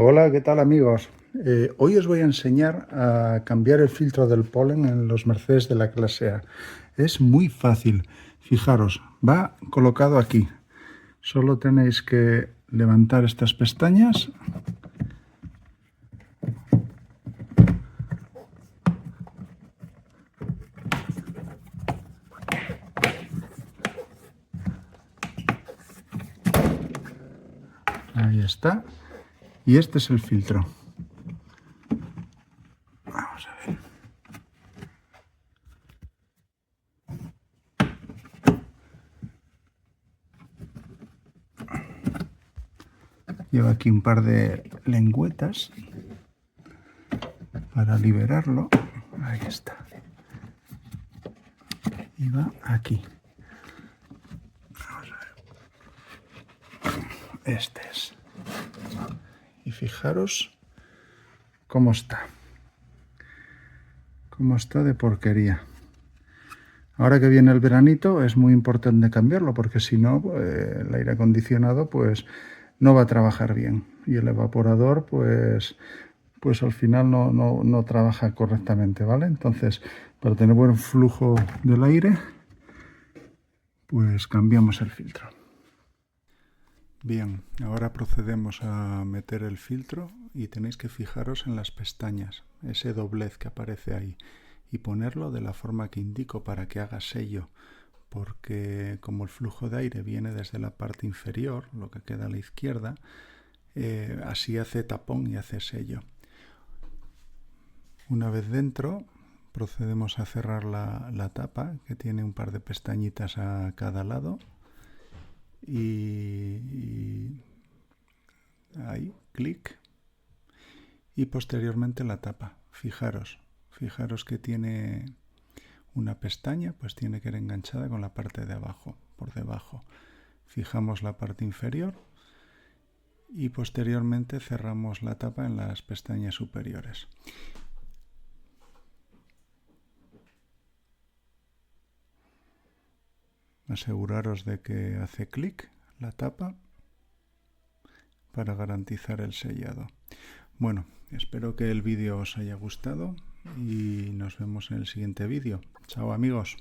Hola, ¿qué tal amigos? Hoy os voy a enseñar a cambiar el filtro del polen en los Mercedes de la clase A. Es muy fácil. Fijaros, va colocado aquí. Solo tenéis que levantar estas pestañas. Ahí está. Y este es el filtro. Vamos a ver. Lleva aquí un par de lengüetas para liberarlo. Ahí está. Y va aquí. Vamos a ver. Este es. Y fijaros cómo está. Cómo está de porquería. Ahora que viene el veranito es muy importante cambiarlo porque si no el aire acondicionado pues no va a trabajar bien y el evaporador pues al final no trabaja correctamente, ¿vale? Entonces para tener buen flujo del aire pues cambiamos el filtro. Bien, ahora procedemos a meter el filtro y tenéis que fijaros en las pestañas, ese doblez que aparece ahí, y ponerlo de la forma que indico para que haga sello, porque como el flujo de aire viene desde la parte inferior, lo que queda a la izquierda, así hace tapón y hace sello. Una vez dentro, procedemos a cerrar la tapa, que tiene un par de pestañitas a cada lado, y ahí, clic, y posteriormente la tapa. Fijaros que tiene una pestaña, pues tiene que ir enganchada con la parte de abajo, por debajo. Fijamos la parte inferior y posteriormente cerramos la tapa en las pestañas superiores. Aseguraros de que hace clic la tapa para garantizar el sellado. Bueno, espero que el vídeo os haya gustado y nos vemos en el siguiente vídeo. Chao amigos.